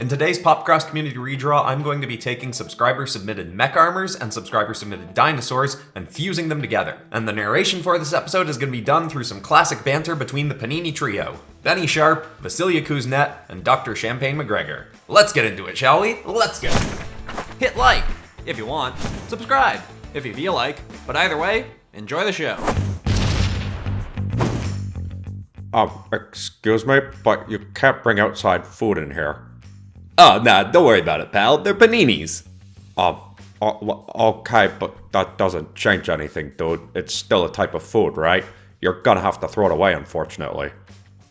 today's PopCross Community Redraw, I'm going to be taking subscriber-submitted mech armors and subscriber-submitted dinosaurs and fusing them together. And the narration for this episode is going to be done through some classic banter between the Panini trio. Benny Sharp, Vasilia Kuznet, and Dr Champagne McGreggor. Let's get into it, shall we? Let's go! Hit like if you want, subscribe if you feel like, but either way, enjoy the show. Excuse me, but you can't bring outside food in here. Oh, nah, don't worry about it, pal. They're paninis. Okay, but that doesn't change anything, dude. It's still a type of food, right? You're gonna have to throw it away, unfortunately.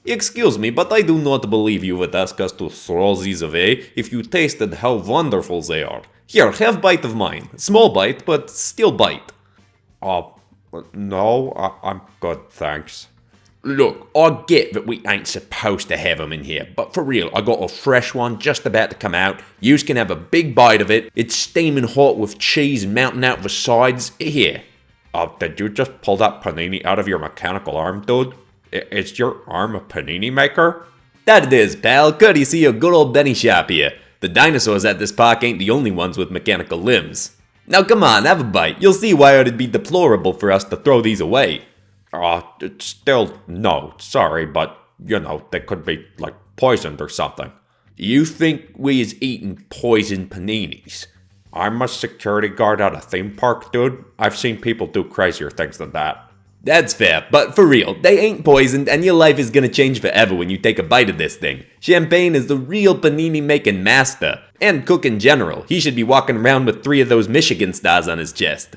Excuse me, but I do not believe you would ask us to throw these away if you tasted how wonderful they are. Here, have bite of mine. Small bite, but still bite. No, I'm good, thanks. Look, I get that we ain't supposed to have them in here, but for real, I got a fresh one just about to come out. Yous can have a big bite of it. It's steaming hot with cheese mounting out the sides. Here. Did you just pull that panini out of your mechanical arm, dude? Is your arm a panini maker? That it is, pal. Courtesy of good old Benny Sharp here. The dinosaurs at this park ain't the only ones with mechanical limbs. Now come on, have a bite. You'll see why it'd be deplorable for us to throw these away. It's still, no, sorry, but, you know, they could be, like, poisoned or something. You think we is eating poisoned paninis? I'm a security guard at a theme park, dude. I've seen people do crazier things than that. That's fair, but for real, they ain't poisoned and your life is gonna change forever when you take a bite of this thing. Champagne is the real panini making master, and cook in general. He should be walking around with 3 of those Michigan stars on his chest.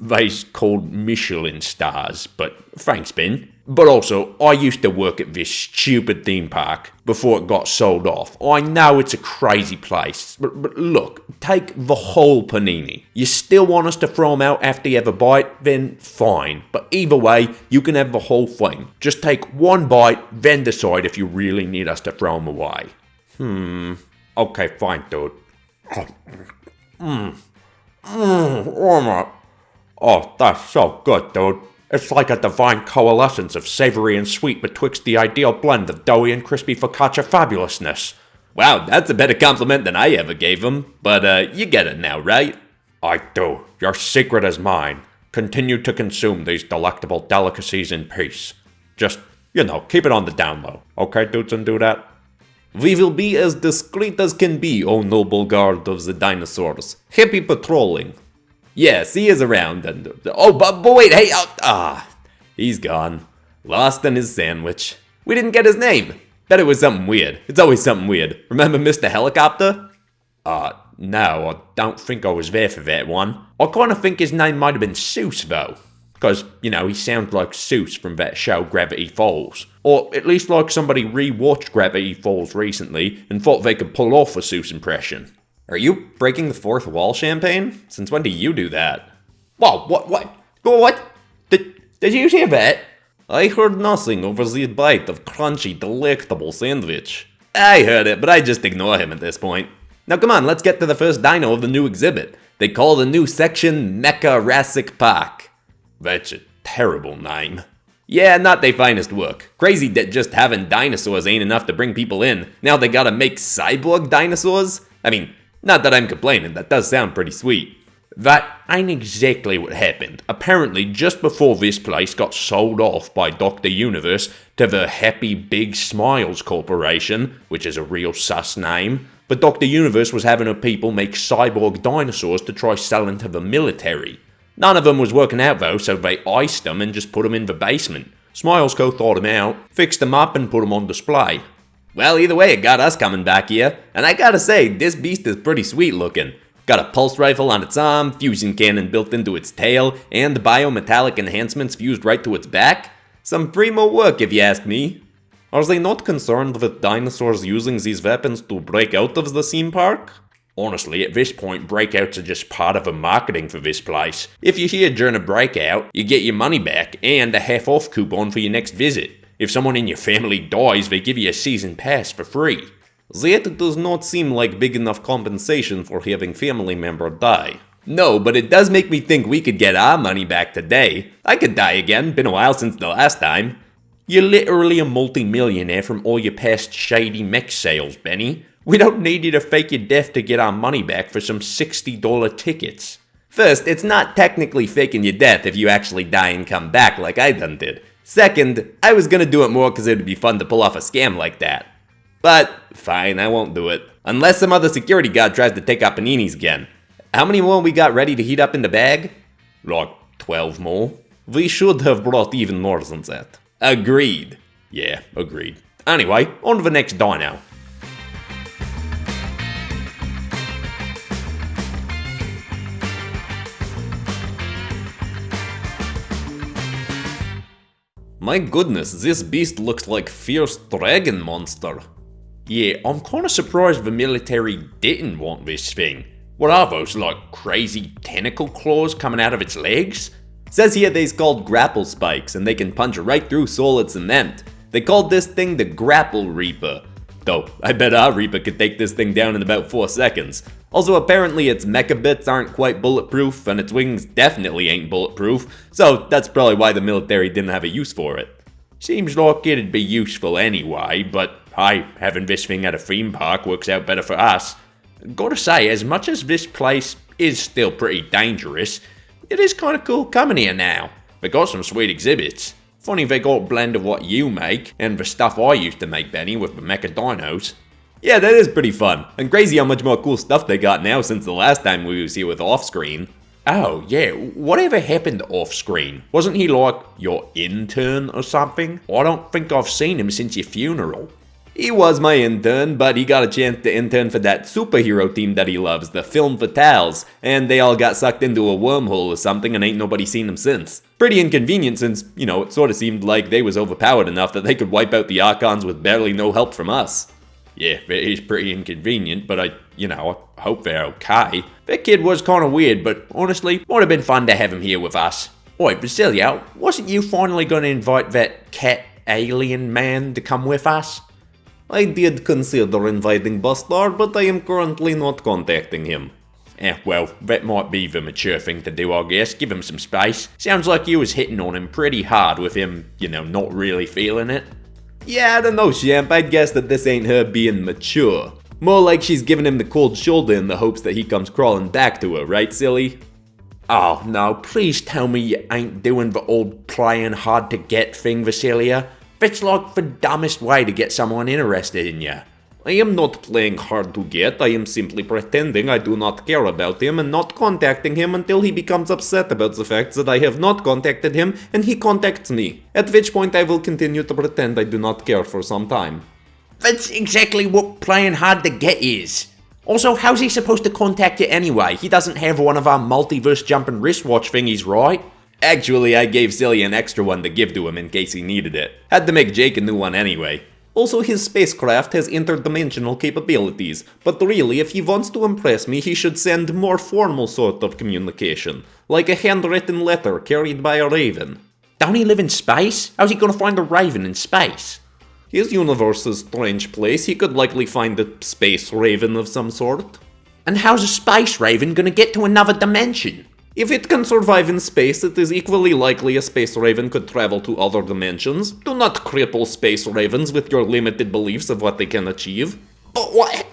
They's called Michelin stars, but thanks, Ben. But also, I used to work at this stupid theme park before it got sold off. I know it's a crazy place, but look, take the whole panini. You still want us to throw them out after you have a bite? Then fine. But either way, you can have the whole thing. Just take one bite, then decide if you really need us to throw them away. Okay, fine, dude. Oh, that's so good, dude. It's like a divine coalescence of savory and sweet betwixt the ideal blend of doughy and crispy focaccia fabulousness. Wow, that's a better compliment than I ever gave him. But, you get it now, right? I do. Your secret is mine. Continue to consume these delectable delicacies in peace. Just, you know, keep it on the down low. Okay, dudes and dudettes? We will be as discreet as can be, O noble guard of the dinosaurs. Happy patrolling. Yes, he is around, and but wait, hey, he's gone. Lost in his sandwich. We didn't get his name. Bet it was something weird. It's always something weird. Remember Mr. Helicopter? No, I don't think I was there for that one. I kind of think his name might have been Seuss, though. Because, you know, he sounds like Seuss from that show Gravity Falls. Or at least like somebody re-watched Gravity Falls recently and thought they could pull off a Seuss impression. Are you breaking the fourth wall, Champagne? Since when do you do that? Whoa, what? Did you hear that? I heard nothing over the bite of crunchy, delectable sandwich. I heard it, but I just ignore him at this point. Now come on, let's get to the first dino of the new exhibit. They call the new section Mecharassic Park. That's a terrible name. Yeah, not their finest work. Crazy that just having dinosaurs ain't enough to bring people in. Now they gotta make cyborg dinosaurs? I mean, not that I'm complaining, that does sound pretty sweet. That ain't exactly what happened. Apparently, just before this place got sold off by Dr. Universe to the Happy Big Smiles Corporation, which is a real sus name, but Dr. Universe was having her people make cyborg dinosaurs to try selling to the military. None of them was working out though, so they iced them and just put them in the basement. Smiles Co. thought them out, fixed them up and put them on display. Well, either way, it got us coming back here, and I gotta say, this beast is pretty sweet looking. Got a pulse rifle on its arm, fusion cannon built into its tail, and biometallic enhancements fused right to its back. Some primo work, if you ask me. Are they not concerned with dinosaurs using these weapons to break out of the theme park? Honestly, at this point, breakouts are just part of the marketing for this place. If you're here during a breakout, you get your money back and a half-off coupon for your next visit. If someone in your family dies, they give you a season pass for free. That does not seem like big enough compensation for having family member die. No, but it does make me think we could get our money back today. I could die again, been a while since the last time. You're literally a multi-millionaire from all your past shady mech sales, Benny. We don't need you to fake your death to get our money back for some $60 tickets. First, it's not technically faking your death if you actually die and come back like I done did. Second, I was gonna do it more because it'd be fun to pull off a scam like that. But, fine, I won't do it. Unless some other security guard tries to take out Paninis again. How many more we got ready to heat up in the bag? Like 12 more. We should have brought even more than that. Agreed. Yeah, agreed. Anyway, on to the next dino. My goodness, this beast looks like fierce dragon monster. Yeah, I'm kinda surprised the military didn't want this thing. What are those, like crazy tentacle claws coming out of its legs? Says here they's called grapple spikes and they can punch right through solid cement. They called this thing the Grapple Reaper. Though, I bet our Reaper could take this thing down in about 4 seconds. Also, apparently its mecha bits aren't quite bulletproof, and its wings definitely ain't bulletproof, so that's probably why the military didn't have a use for it. Seems like it'd be useful anyway, but hey, having this thing at a theme park works out better for us. Gotta say, as much as this place is still pretty dangerous, it is kinda cool coming here now. They got some sweet exhibits. Funny they got a blend of what you make, and the stuff I used to make, Benny, with the mecha dinos. Yeah, that is pretty fun, and crazy how much more cool stuff they got now since the last time we was here with Offscreen. Oh, yeah, whatever happened off-screen? Wasn't he like your intern or something? I don't think I've seen him since your funeral. He was my intern, but he got a chance to intern for that superhero team that he loves, the Film Fatales, and they all got sucked into a wormhole or something and ain't nobody seen them since. Pretty inconvenient since, it sorta seemed like they was overpowered enough that they could wipe out the Archons with barely no help from us. Yeah, it is pretty inconvenient, but I hope they're okay. That kid was kinda weird, but honestly, might have been fun to have him here with us. Oi, Vasilia, wasn't you finally gonna invite that cat alien man to come with us? I did consider inviting Bustard, but I am currently not contacting him. Well, that might be the mature thing to do, I guess. Give him some space. Sounds like you was hitting on him pretty hard with him, not really feeling it. Yeah, I don't know, Champ. I'd guess that this ain't her being mature. More like she's giving him the cold shoulder in the hopes that he comes crawling back to her, right, silly? Oh, no, please tell me you ain't doing the old playing hard to get thing, Vasilia. That's like the dumbest way to get someone interested in you. I am not playing hard to get, I am simply pretending I do not care about him and not contacting him until he becomes upset about the fact that I have not contacted him and he contacts me, at which point I will continue to pretend I do not care for some time. That's exactly what playing hard to get is. Also, how's he supposed to contact you anyway? He doesn't have one of our multiverse jumping wristwatch thingies, right? Actually, I gave Silly an extra one to give to him in case he needed it. Had to make Jake a new one anyway. Also, his spacecraft has interdimensional capabilities, but really, if he wants to impress me, he should send more formal sort of communication, like a handwritten letter carried by a raven. Don't he live in space? How's he gonna find a raven in space? His universe is a strange place, he could likely find a space raven of some sort. And how's a space raven gonna get to another dimension? If it can survive in space, it is equally likely a space raven could travel to other dimensions. Do not cripple space ravens with your limited beliefs of what they can achieve. But what?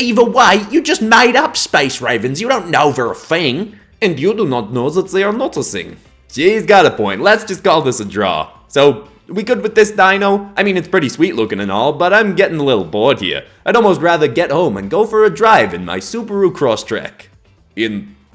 Either way, you just made up space ravens. You don't know they're a thing. And you do not know that they are not a thing. She's got a point. Let's just call this a draw. So, we good with this dino? I mean, it's pretty sweet looking and all, but I'm getting a little bored here. I'd almost rather get home and go for a drive in my Subaru Crosstrek.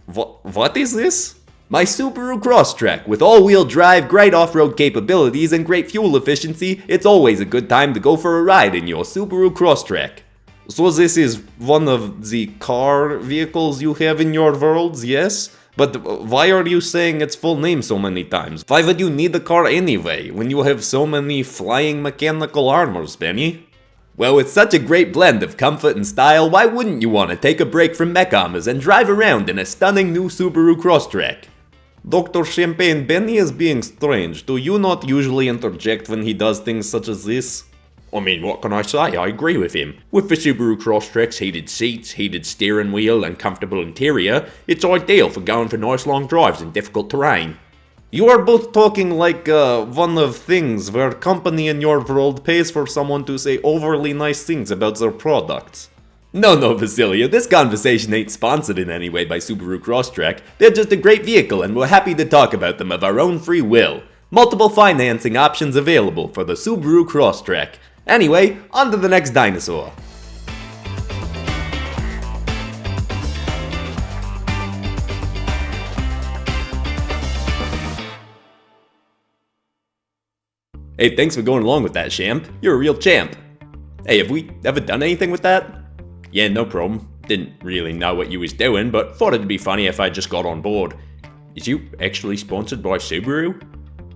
What is this? My Subaru Crosstrek. With all-wheel drive, great off-road capabilities, and great fuel efficiency, it's always a good time to go for a ride in your Subaru Crosstrek. So this is one of the car vehicles you have in your worlds, yes? But why are you saying its full name so many times? Why would you need a car anyway, when you have so many flying mechanical armors, Benny? Well, with such a great blend of comfort and style, why wouldn't you want to take a break from mech armors and drive around in a stunning new Subaru Crosstrek? Dr. Champagne, Benny is being strange. Do you not usually interject when he does things such as this? I mean, what can I say? I agree with him. With the Subaru Crosstrek's heated seats, heated steering wheel, and comfortable interior, it's ideal for going for nice long drives in difficult terrain. You are both talking like one of things where a company in your world pays for someone to say overly nice things about their products. No, Vasilia, this conversation ain't sponsored in any way by Subaru Crosstrek. They're just a great vehicle and we're happy to talk about them of our own free will. Multiple financing options available for the Subaru Crosstrek. Anyway, on to the next dinosaur. Hey, thanks for going along with that, Champ. You're a real champ. Hey, have we ever done anything with that? Yeah, no problem. Didn't really know what you was doing, but thought it'd be funny if I just got on board. Is you actually sponsored by Subaru?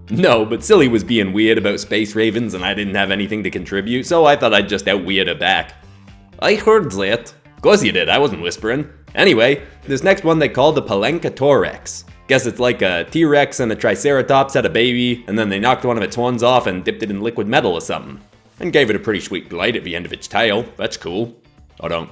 No, but Silly was being weird about Space Ravens and I didn't have anything to contribute, so I thought I'd just out-weird her back. I heard that. Of course you did, I wasn't whispering. Anyway, this next one they call the Palenka Torx. Guess it's like a T-Rex and a Triceratops had a baby, and then they knocked one of its horns off and dipped it in liquid metal or something. And gave it a pretty sweet light at the end of its tail. That's cool. I don't,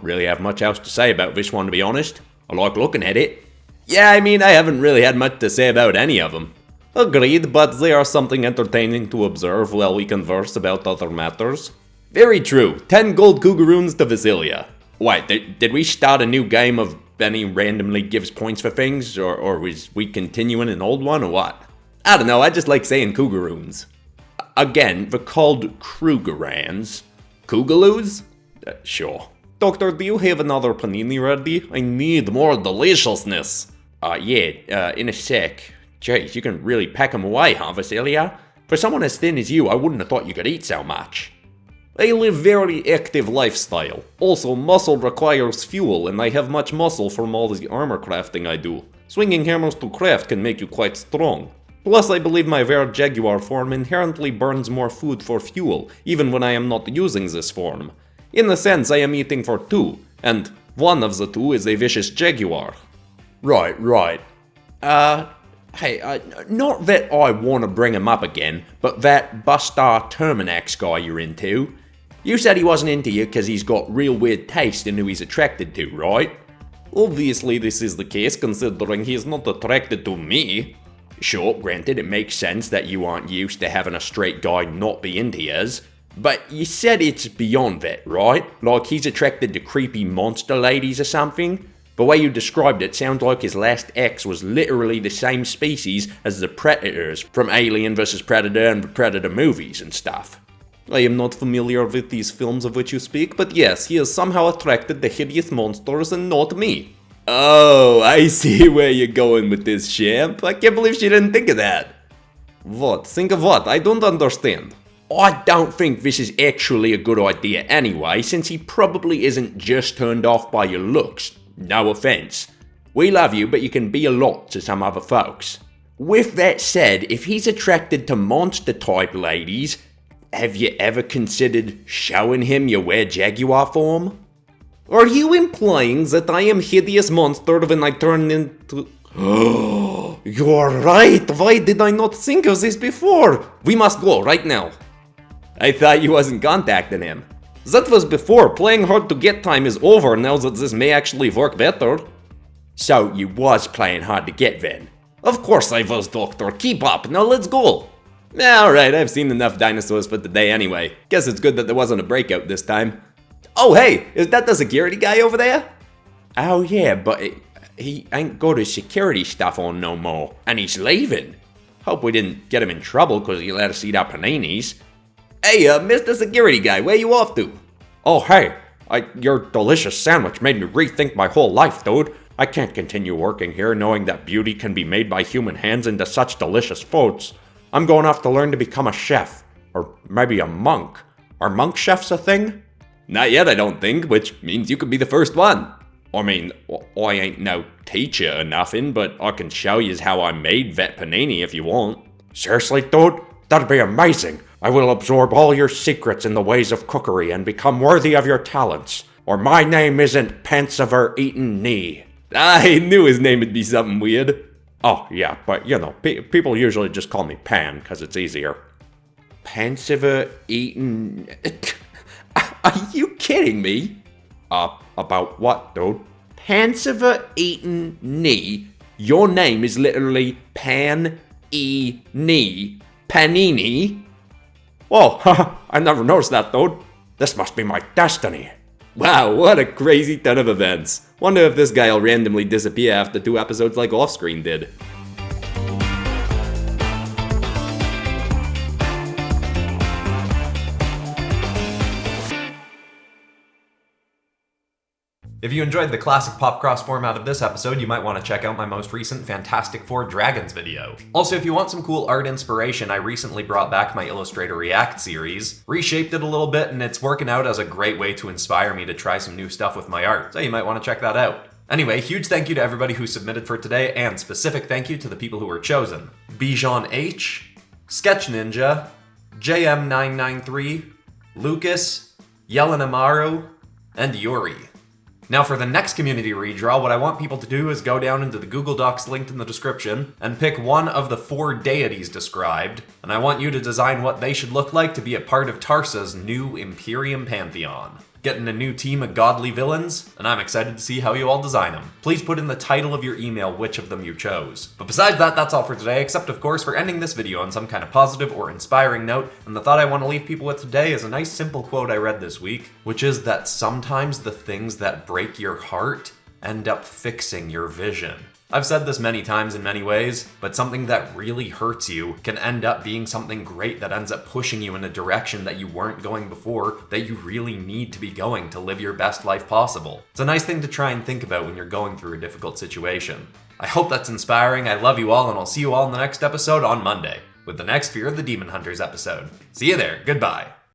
really have much else to say about this one, to be honest. I like looking at it. Yeah, I mean, I haven't really had much to say about any of them. Agreed, but they are something entertaining to observe while we converse about other matters. Very true. 10 gold Cougaroons to Vasilia. Wait, did we start a new game of Benny randomly gives points for things, or was we continuing an old one, or what? I don't know, I just like saying Cougaroons. Again, they're called Krugerrands. Koogaloos? Sure. Doctor, do you have another panini ready? I need more deliciousness. Yeah, in a sec. Jeez, you can really pack 'em away, huh, Vasilia? For someone as thin as you, I wouldn't have thought you could eat so much. I live very active lifestyle. Also, muscle requires fuel, and I have much muscle from all the armor crafting I do. Swinging hammers to craft can make you quite strong. Plus, I believe my rare jaguar form inherently burns more food for fuel, even when I am not using this form. In a sense, I am eating for two, and one of the two is a vicious jaguar. Right. Hey, not that I want to bring him up again, but that Buster Terminax guy you're into. You said he wasn't into you because he's got real weird taste in who he's attracted to, right? Obviously this is the case considering he's not attracted to me. Sure, granted it makes sense that you aren't used to having a straight guy not be into yours. But you said it's beyond that, right? Like he's attracted to creepy monster ladies or something? The way you described it sounds like his last ex was literally the same species as the Predators from Alien vs. Predator and the Predator movies and stuff. I am not familiar with these films of which you speak, but yes, he is somehow attracted to hideous monsters and not me. Oh, I see where you're going with this, Champ. I can't believe she didn't think of that. What? Think of what? I don't understand. I don't think this is actually a good idea anyway, since he probably isn't just turned off by your looks. No offense. We love you, but you can be a lot to some other folks. With that said, if he's attracted to monster-type ladies, have you ever considered showing him your were jaguar form? Are you implying that I am hideous monster when I turn into... You're right! Why did I not think of this before? We must go right now. I thought you wasn't contacting him. That was before. Playing hard to get time is over now that this may actually work better. So you was playing hard to get then? Of course I was, Doctor. Keep up. Now let's go. Alright, I've seen enough dinosaurs for today anyway. Guess it's good that there wasn't a breakout this time. Oh hey, is that the security guy over there? Oh yeah, but he ain't got his security stuff on no more. And he's leaving. Hope we didn't get him in trouble because he let us eat our paninis. Hey, Mr. Security Guy, where you off to? Oh, hey, your delicious sandwich made me rethink my whole life, dude. I can't continue working here knowing that beauty can be made by human hands into such delicious foods. I'm going off to learn to become a chef. Or maybe a monk. Are monk chefs a thing? Not yet, I don't think, which means you could be the first one. I mean, I ain't no teacher or nothing, but I can show you how I made that panini if you want. Seriously, dude? That'd be amazing. I will absorb all your secrets in the ways of cookery and become worthy of your talents. Or my name isn't Pansiver Eaten Knee. I knew his name would be something weird. Oh, yeah, but people usually just call me Pan, because it's easier. Pansiver Eaten... Are you kidding me? About what, dude? Pansiver Eaten Knee? Your name is literally Pan-E-Knee. Panini? Oh, I never noticed that, dude. This must be my destiny. Wow, what a crazy ton of events. Wonder if this guy'll randomly disappear after 2 episodes like Offscreen did. If you enjoyed the classic PopCross format of this episode, you might want to check out my most recent Fantastic Four Dragons video. Also, if you want some cool art inspiration, I recently brought back my Illustrator Reacts series, reshaped it a little bit, and it's working out as a great way to inspire me to try some new stuff with my art, so you might want to check that out. Anyway, huge thank you to everybody who submitted for today, and specific thank you to the people who were chosen. Bijan H, Sketch Ninja, JM993, Lucas, Yelena Amaru, and Yuri. Now for the next community redraw, what I want people to do is go down into the Google Docs linked in the description and pick one of the 4 deities described, and I want you to design what they should look like to be a part of Tarsa's new Imperium Pantheon. Getting a new team of godly villains, and I'm excited to see how you all design them. Please put in the title of your email which of them you chose. But besides that, that's all for today, except of course for ending this video on some kind of positive or inspiring note, and the thought I want to leave people with today is a nice simple quote I read this week, which is that sometimes the things that break your heart end up fixing your vision. I've said this many times in many ways, but something that really hurts you can end up being something great that ends up pushing you in a direction that you weren't going before, that you really need to be going to live your best life possible. It's a nice thing to try and think about when you're going through a difficult situation. I hope that's inspiring, I love you all, and I'll see you all in the next episode on Monday, with the next Fear of the Demon Hunters episode. See you there, goodbye.